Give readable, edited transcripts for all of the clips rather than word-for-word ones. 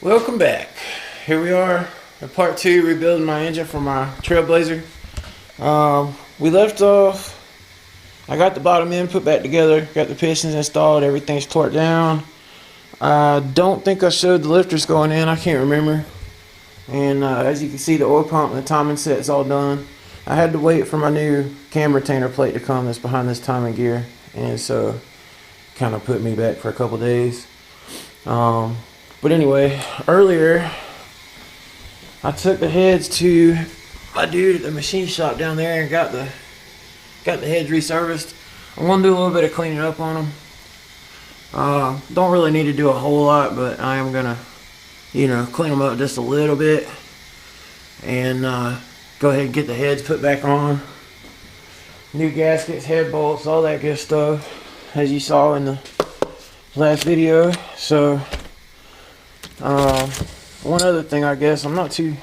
Welcome back. Here we are in part 2, rebuilding my engine for my Trailblazer. We left off, I got the bottom end put back together, got the pistons installed, everything's torqued down. I don't think I showed the lifters going in, I can't remember. And as you can see, the oil pump and the timing set's all done. I had to wait for my new cam retainer plate to come that's behind this timing gear, and so kind of put me back for a couple days. But anyway, earlier I took the heads to my dude at the machine shop down there and got the heads resurfaced. I'm gonna do a little bit of cleaning up on them. Don't really need to do a whole lot, but I am gonna, clean them up just a little bit and go ahead and get the heads put back on. New gaskets, head bolts, all that good stuff, as you saw in the last video. So one other thing, I guess, I'm not too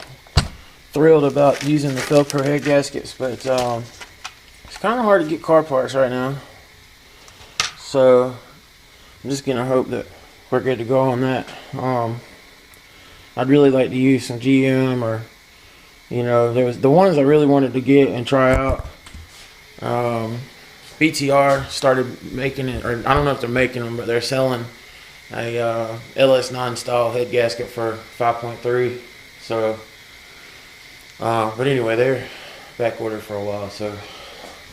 thrilled about using the Velcro head gaskets, but it's kind of hard to get car parts right now, so I'm just gonna hope that we're good to go on that. I'd really like to use some GM, or there was the ones I really wanted to get and try out. BTR started making it, or I don't know if they're making them, but they're selling a LS9 style head gasket for 5.3. So but anyway, they're back ordered for a while, so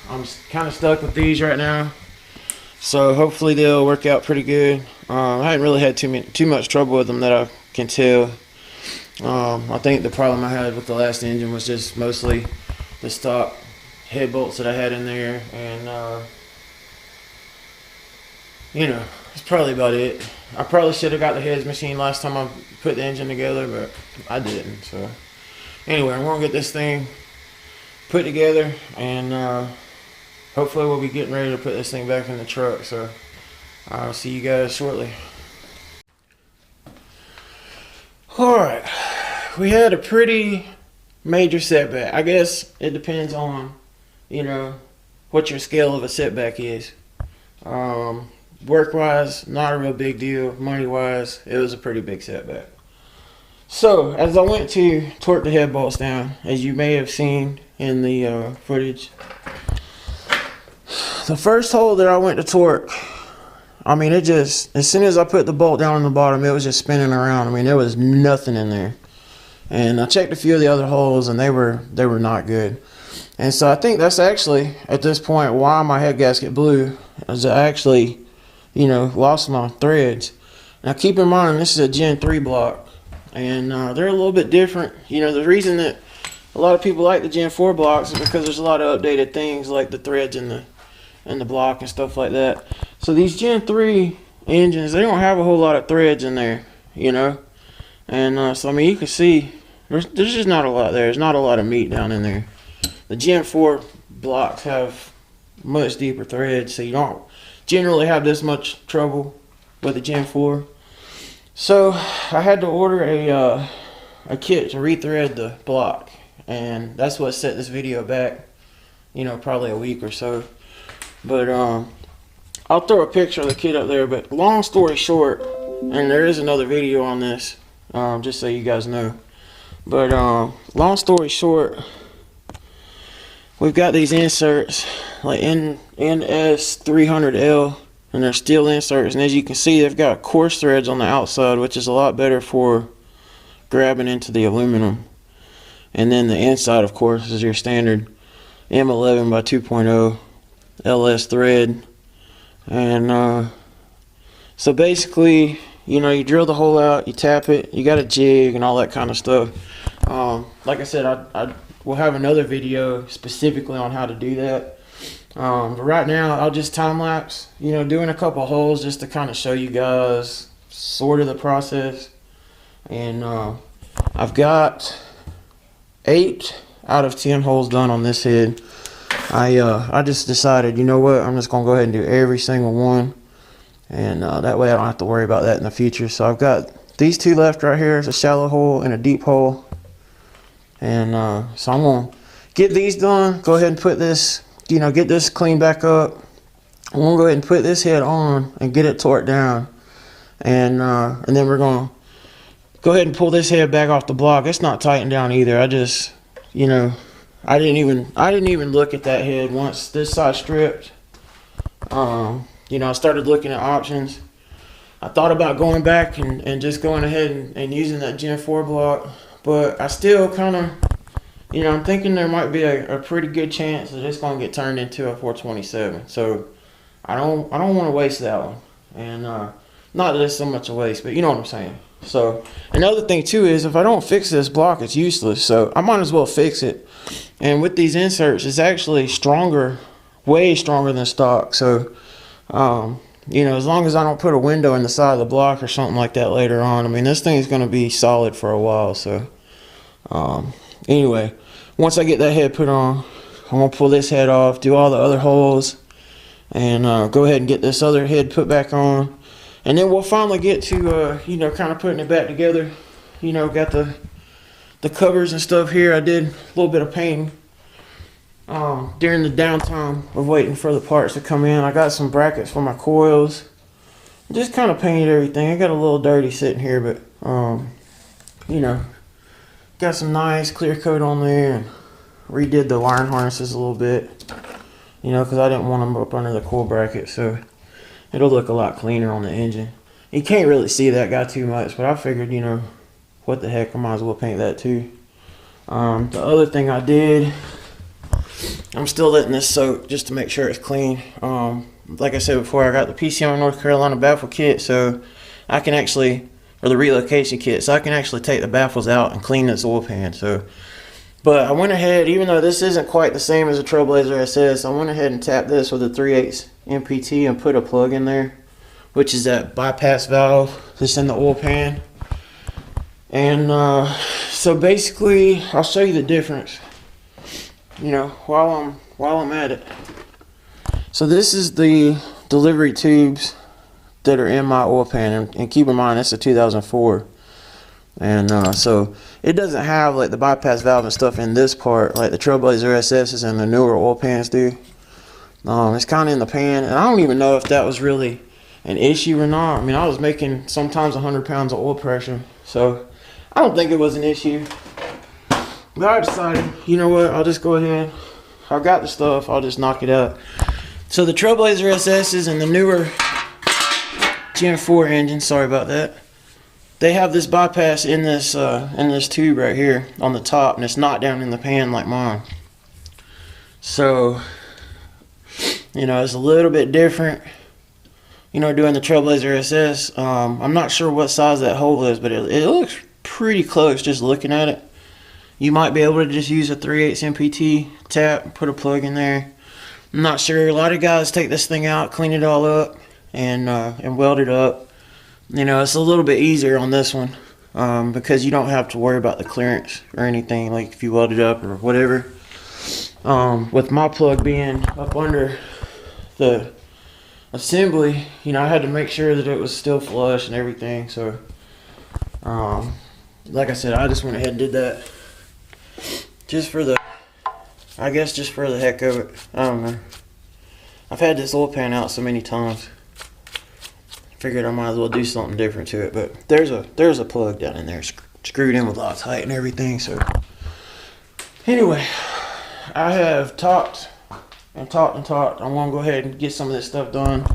I'm kind of stuck with these right now, so hopefully they'll work out pretty good. I haven't really had too much trouble with them that I can tell. I think the problem I had with the last engine was just mostly the stock head bolts that I had in there, and it's probably about it. I probably should have got the heads machine last time I put the engine together, but I didn't. So anyway, I'm gonna get this thing put together, and hopefully we'll be getting ready to put this thing back in the truck. So I'll see you guys shortly. Alright, we had a pretty major setback. I guess it depends on what your scale of a setback is. Work wise, not a real big deal. Money wise, it was a pretty big setback. So as I went to torque the head bolts down, as you may have seen in the footage, the first hole that I went to torque, I mean, it just, as soon as I put the bolt down on the bottom, it was just spinning around. I mean, there was nothing in there. And I checked a few of the other holes, and they were not good. And so I think that's actually, at this point, why my head gasket blew, is I actually, lost my threads. Now keep in mind, this is a Gen 3 block, and they're a little bit different. The reason that a lot of people like the Gen 4 blocks is because there's a lot of updated things like the threads in the block and stuff like that. So these Gen 3 engines, they don't have a whole lot of threads in there, and so I mean, you can see there's just not a lot there. There's not a lot of meat down in there. The Gen 4 blocks have much deeper threads, so you don't generally have this much trouble with the Gen 4. So I had to order a kit to rethread the block, and that's what set this video back, probably a week or so. But I'll throw a picture of the kit up there. But long story short, and there is another video on this, just so you guys know. But long story short, we've got these inserts, like NS300L, and they're steel inserts, and as you can see, they've got coarse threads on the outside, which is a lot better for grabbing into the aluminum. And then the inside, of course, is your standard M11 by 2.0 LS thread. And so basically, you drill the hole out, you tap it, you got a jig and all that kind of stuff. Like I said, I will have another video specifically on how to do that. But right now, I'll just time lapse, doing a couple holes just to kind of show you guys sort of the process. And I've got 8 out of 10 holes done on this head. I just decided, you know what, I'm just gonna go ahead and do every single one, and that way I don't have to worry about that in the future. So I've got these 2 left right here. It's a shallow hole and a deep hole, and so I'm gonna get these done, go ahead and put this, get this cleaned back up. I'm gonna go ahead and put this head on and get it torqued down, and then we're gonna go ahead and pull this head back off the block. It's not tightened down either. I just, you know, I didn't even look at that head once this side stripped. You know, I started looking at options. I thought about going back and just going ahead and using that Gen 4 block, but I still kind of, you know, I'm thinking there might be a pretty good chance that it's going to get turned into a 427. So I don't want to waste that one. And not that it's so much a waste, but you know what I'm saying. So another thing too is if I don't fix this block, it's useless. So I might as well fix it. And with these inserts, it's actually stronger, way stronger than stock. So you know, as long as I don't put a window in the side of the block or something like that later on, I mean, this thing is going to be solid for a while. So anyway, once I get that head put on, I'm going to pull this head off, do all the other holes, and go ahead and get this other head put back on. And then we'll finally get to, you know, kind of putting it back together. You know, got the covers and stuff here. I did a little bit of painting during the downtime of waiting for the parts to come in. I got some brackets for my coils. Just kind of painted everything. I got a little dirty sitting here, but you know, got some nice clear coat on there and redid the wiring harnesses a little bit. You know, because I didn't want them up under the coil bracket, so it'll look a lot cleaner on the engine. You can't really see that guy too much, but I figured, you know, what the heck, I might as well paint that too. The other thing I did, I'm still letting this soak just to make sure it's clean. Like I said before, I got the PCM North Carolina baffle kit, so I can actually, or the relocation kit, so I can actually take the baffles out and clean this oil pan. So, but I went ahead, even though this isn't quite the same as a Trailblazer SS, I went ahead and tapped this with a 3/8 MPT and put a plug in there, which is that bypass valve that's in the oil pan. And so basically, I'll show you the difference, you know, while I'm at it. So this is the delivery tubes that are in my oil pan, and keep in mind it's a 2004, and so it doesn't have like the bypass valve and stuff in this part like the Trailblazer SS's and the newer oil pans do. It's kind of in the pan, and I don't even know if that was really an issue or not. I mean, I was making sometimes 100 pounds of oil pressure, so I don't think it was an issue. But I decided, you know what, I'll just go ahead. I got the stuff, I'll just knock it out. So the Trailblazer SS's and the newer Gen 4 engine, sorry about that, they have this bypass in this tube right here on the top, and it's not down in the pan like mine. So, you know, it's a little bit different, you know, doing the Trailblazer SS. I'm not sure what size that hole is, but it looks pretty close just looking at it. You might be able to just use a 3/8 MPT tap, put a plug in there. I'm not sure. A lot of guys take this thing out, clean it all up, and weld it up. You know, it's a little bit easier on this one because you don't have to worry about the clearance or anything, like if you weld it up or whatever. With my plug being up under the assembly, you know, I had to make sure that it was still flush and everything. So, like I said, I just went ahead and did that just for the, I guess just for the heck of it. I don't know. I've had this oil pan out so many times. Figured I might as well do something different to it. But there's a plug down in there, screwed in with Loctite and everything. So anyway, I have talked and talked and talked. I want to go ahead and get some of this stuff done.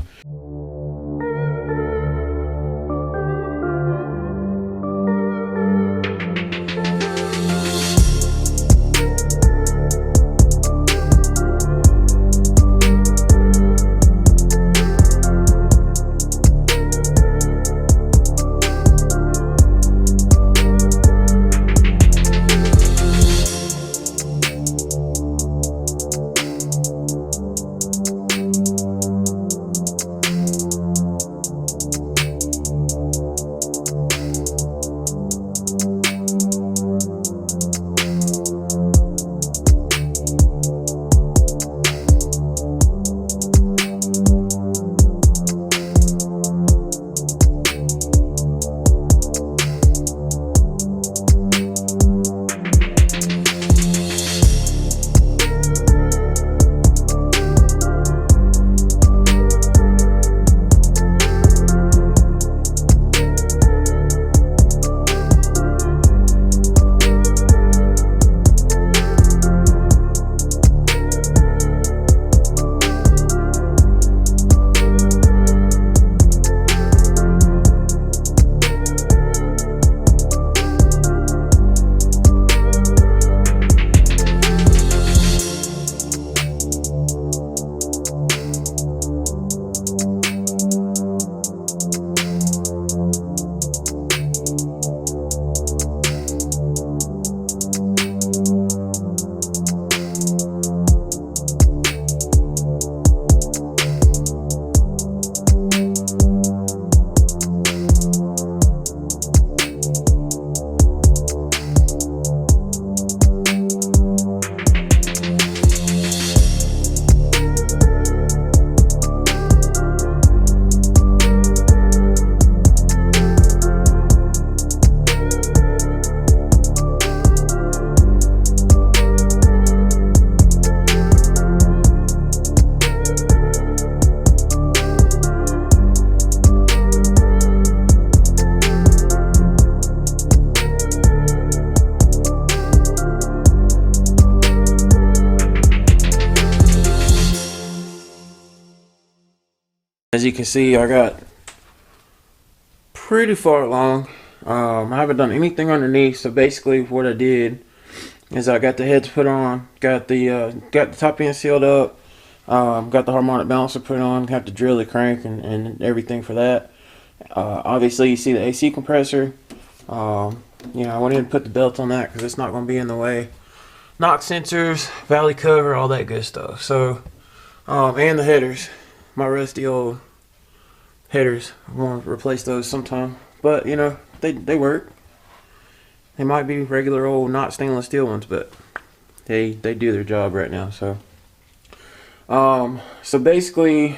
As you can see, I got pretty far along. I haven't done anything underneath, so basically what I did is I got the heads put on, got the top end sealed up, got the harmonic balancer put on, got the drill, the crank, and everything for that. Obviously you see the AC compressor. You know, I went in and put the belt on that because it's not going to be in the way. Knock sensors, valley cover, all that good stuff. So, and the headers, my rusty old headers. I'm going to replace those sometime. But, you know, they work. They might be regular old not stainless steel ones, but they do their job right now. So, so basically,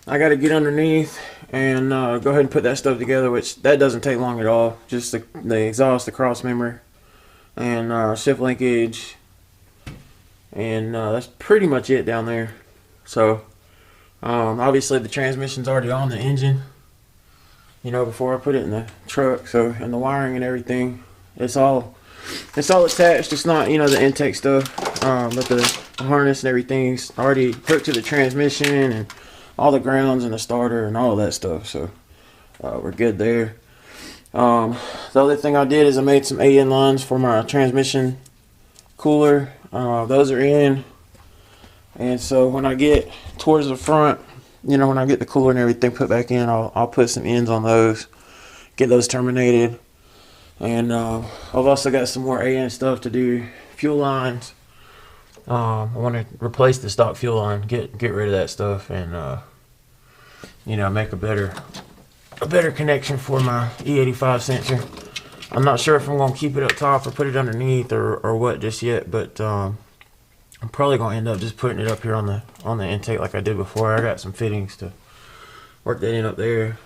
I got to get underneath and go ahead and put that stuff together, which that doesn't take long at all. Just the exhaust, the cross member, and shift linkage, and that's pretty much it down there. So obviously the transmission's already on the engine, you know, before I put it in the truck. So, and the wiring and everything, it's all attached. It's not, you know, the intake stuff, but the harness and everything's already hooked to the transmission, and all the grounds and the starter and all that stuff. So we're good there. The other thing I did is I made some AN lines for my transmission cooler. Those are in, and so when I get towards the front, you know, when I get the cooler and everything put back in, I'll put some ends on those, get those terminated. And I've also got some more AN stuff to do. Fuel lines. I want to replace the stock fuel line, get rid of that stuff, and you know, make a better connection for my E85 sensor. I'm not sure if I'm going to keep it up top or put it underneath or what just yet, but I'm probably going to end up just putting it up here on the intake like I did before. I got some fittings to work that in up there,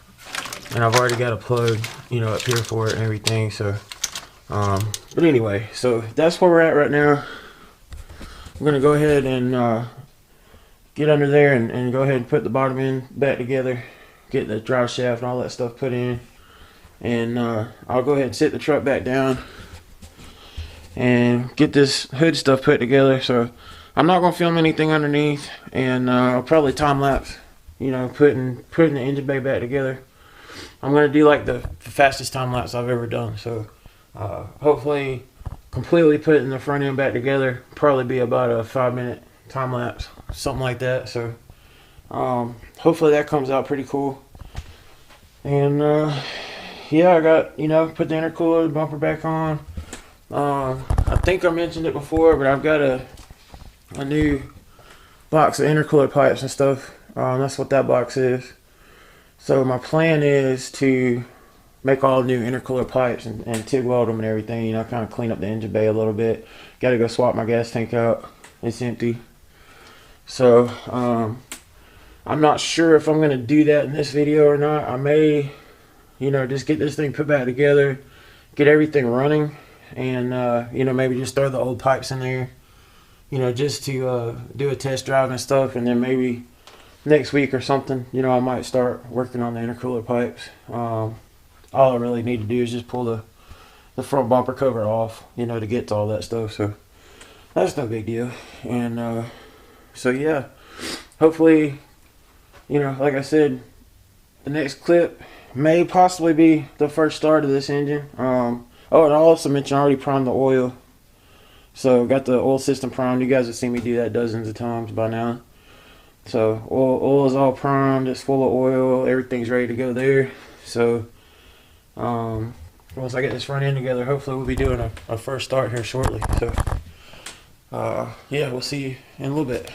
and I've already got a plug, you know, up here for it and everything. So but anyway, so that's where we're at right now. I'm going to go ahead and get under there and go ahead and put the bottom end back together, get the drive shaft and all that stuff put in, and I'll go ahead and sit the truck back down and get this hood stuff put together. So I'm not going to film anything underneath, and I'll probably time lapse, you know, putting the engine bay back together. I'm going to do like the fastest time lapse I've ever done. So hopefully completely putting the front end back together probably be about a 5-minute time lapse, something like that. So hopefully that comes out pretty cool. And yeah, I got, you know, put the intercooler, the bumper back on. I think I mentioned it before, but I've got a new box of intercooler pipes and stuff. That's what that box is. So my plan is to make all new intercooler pipes and TIG weld them and everything, you know, kind of clean up the engine bay a little bit. Got to go swap my gas tank out. It's empty. So I'm not sure if I'm going to do that in this video or not. I may, you know, just get this thing put back together, get everything running, and you know, maybe just throw the old pipes in there, you know, just to do a test drive and stuff. And then maybe next week or something, you know, I might start working on the intercooler pipes. All I really need to do is just pull the front bumper cover off, you know, to get to all that stuff. So that's no big deal. And so yeah, hopefully, you know, like I said, the next clip may possibly be the first start of this engine. Oh, and I also mentioned I already primed the oil. So got the oil system primed. You guys have seen me do that dozens of times by now. So oil is all primed, it's full of oil, everything's ready to go there. So once I get this front end together, hopefully we'll be doing a first start here shortly. So yeah, we'll see you in a little bit.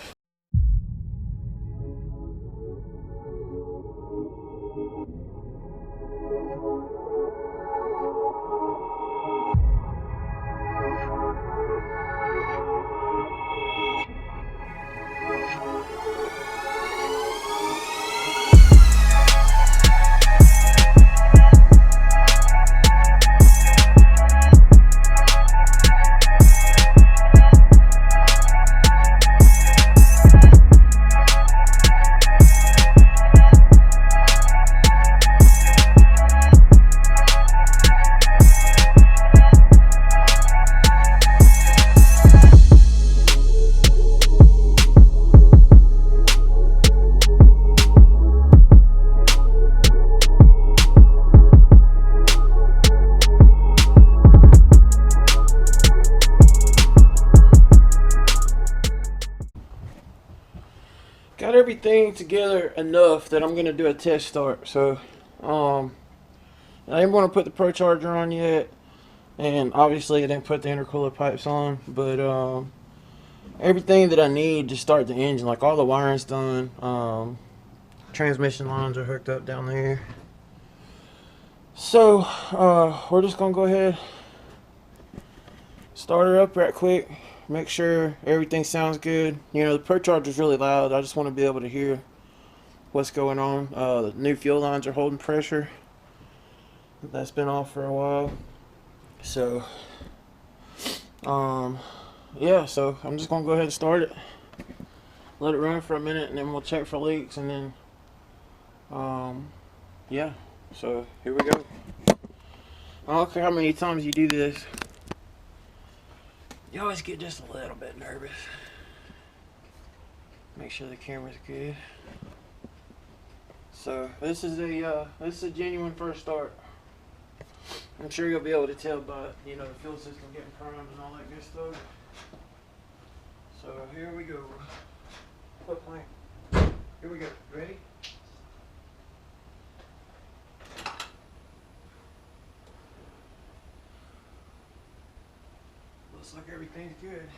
everything together enough that I'm gonna do a test start. So I didn't want to put the Procharger on yet, and obviously I didn't put the intercooler pipes on, but everything that I need to start the engine, like all the wiring's done. Transmission lines are hooked up down there. So we're just gonna go ahead, start her up right quick, make sure everything sounds good. You know, the Procharger's really loud. I just want to be able to hear what's going on. The new fuel lines are holding pressure. That's been off for a while. So yeah, so I'm just gonna go ahead and start it, let it run for a minute, and then we'll check for leaks, and then yeah, so here we go. I don't care how many times you do this, you always get just a little bit nervous. Make sure the camera's good. So this is a genuine first start. I'm sure you'll be able to tell by, you know, the fuel system getting primed and all that good stuff. So here we go. Quit playing. Here we go. Ready? Looks like everything's good.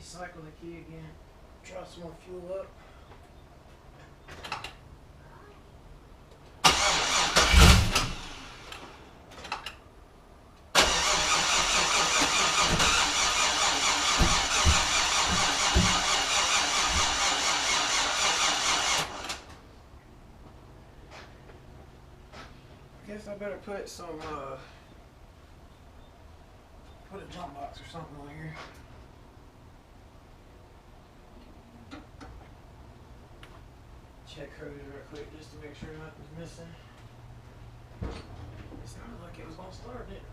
Cycle the key again. Try some more fuel up. I guess I better put some put a jump box or something on here. Check hose real quick just to make sure nothing's missing. It sounded like it was gonna start, didn't it?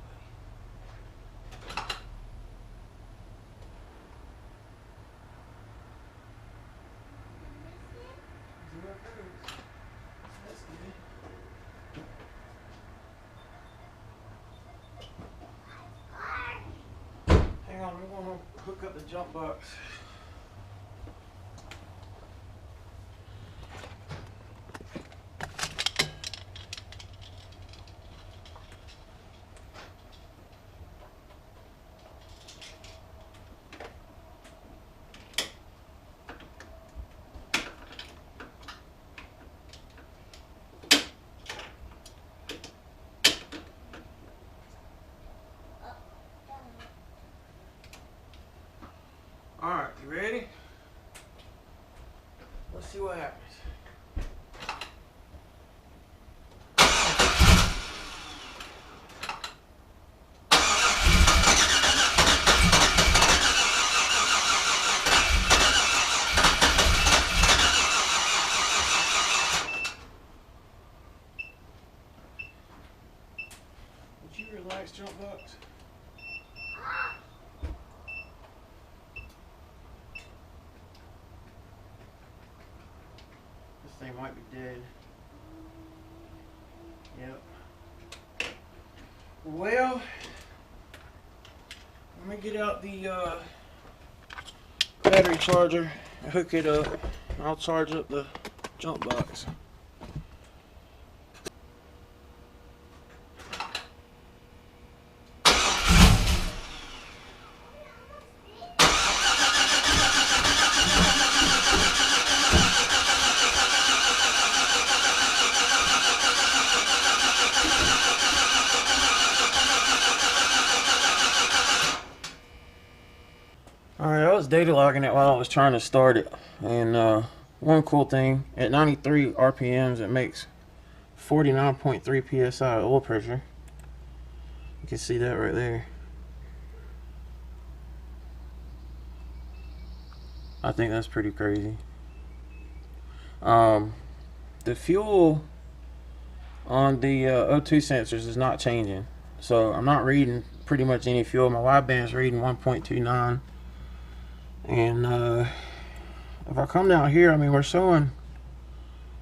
Zero hose. That's good. Hang on, I'm gonna hook up the jump box. Alright, you ready? Let's see what happens. Would you relax, jump box? This thing might be dead. Yep. Well, let me get out the battery charger and hook it up. I'll charge up the jump box. Alright, I was data logging it while I was trying to start it, and one cool thing, at 93 RPMs it makes 49.3 psi oil pressure. You can see that right there. I think that's pretty crazy. The fuel on the O2 sensors is not changing, so I'm not reading pretty much any fuel. My wideband's reading 1.29. And if I come down here, I mean, we're showing,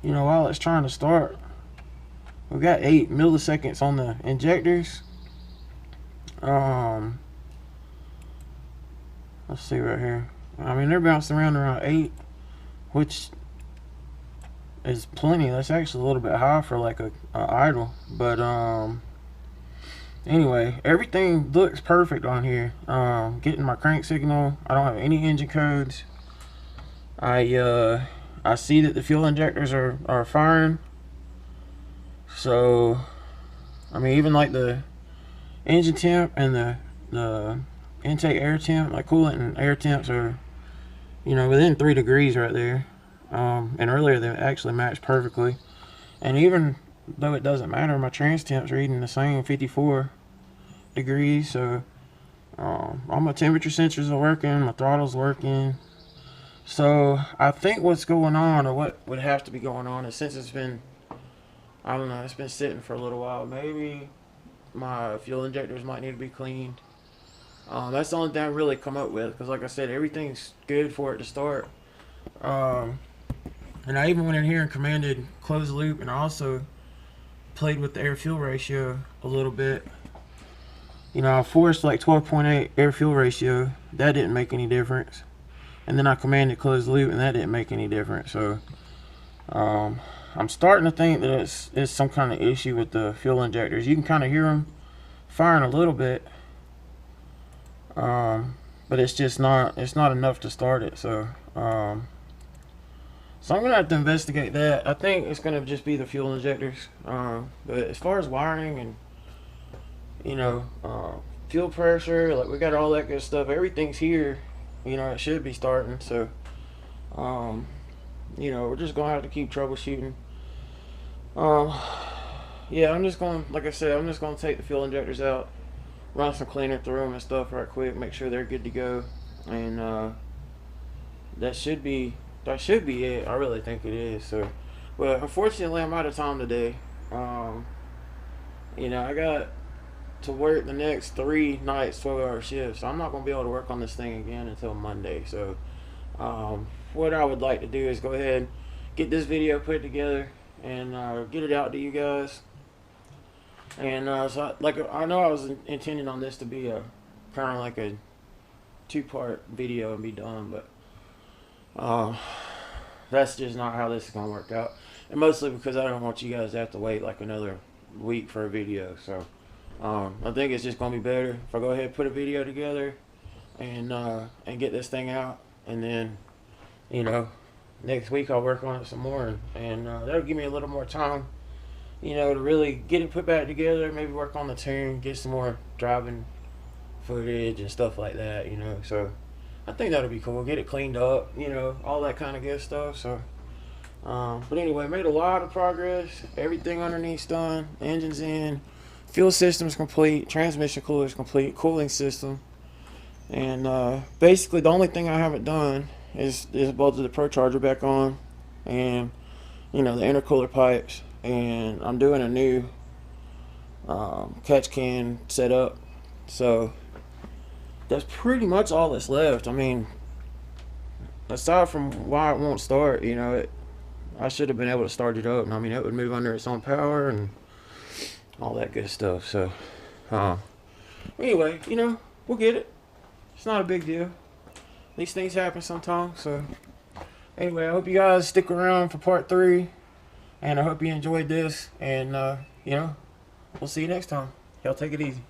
you know, while it's trying to start, we got 8 milliseconds on the injectors. Let's see right here. I mean, they're bouncing around 8, which is plenty. That's actually a little bit high for like a idle. But anyway, everything looks perfect on here. Getting my crank signal. I don't have any engine codes. I see that the fuel injectors are firing. So, I mean, even like the engine temp and the intake air temp, like coolant and air temps are, you know, within 3 degrees right there. And earlier they actually matched perfectly. And even though it doesn't matter, my trans temp's reading the same, 54 degrees. So all my temperature sensors are working, my throttle's working. So I think what's going on, or what would have to be going on, is since it's been, I don't know, it's been sitting for a little while, maybe my fuel injectors might need to be cleaned. That's the only thing I really come up with, because like I said, everything's good for it to start. And I even went in here and commanded closed loop, and I also played with the air fuel ratio a little bit. You know, I forced like 12.8 air fuel ratio. That didn't make any difference. And then I commanded closed loop, and that didn't make any difference. So I'm starting to think that it's some kind of issue with the fuel injectors. You can kind of hear them firing a little bit, but it's just not enough to start it. So so I'm gonna have to investigate that. I think it's gonna just be the fuel injectors. But as far as wiring and, you know, fuel pressure, like we got all that good stuff, everything's here. You know, it should be starting. So you know, we're just gonna have to keep troubleshooting. Yeah, I'm just gonna, like I said, I'm just gonna take the fuel injectors out, run some cleaner through them and stuff right quick, make sure they're good to go, and that should be it. I really think it is. So, but unfortunately, I'm out of time today. You know, I got to work the next 3 nights, 12-hour shifts. So I'm not gonna be able to work on this thing again until Monday. So, what I would like to do is go ahead, get this video put together, and get it out to you guys. And so, I know I was intending on this to be a kind of like a 2-part video and be done, but that's just not how this is gonna work out. And mostly because I don't want you guys to have to wait like another week for a video. So I think it's just gonna be better if I go ahead and put a video together and get this thing out, and then, you know, next week I'll work on it some more, and that'll give me a little more time, you know, to really get it put back together, maybe work on the tune, get some more driving footage and stuff like that, you know. So I think that'll be cool, get it cleaned up, you know, all that kind of good stuff. So but anyway, made a lot of progress. Everything underneath's done, engine's in, fuel system's complete, transmission cooler's complete, cooling system, and basically the only thing I haven't done is bolted the Procharger back on, and, you know, the intercooler pipes, and I'm doing a new catch can setup. So that's pretty much all that's left. I mean, aside from why it won't start, you know, I should have been able to start it up, and I mean, it would move under its own power and all that good stuff. So anyway, you know, we'll get it. It's not a big deal. These things happen sometimes. So anyway, I hope you guys stick around for part 3, and I hope you enjoyed this, and you know, we'll see you next time. Y'all take it easy.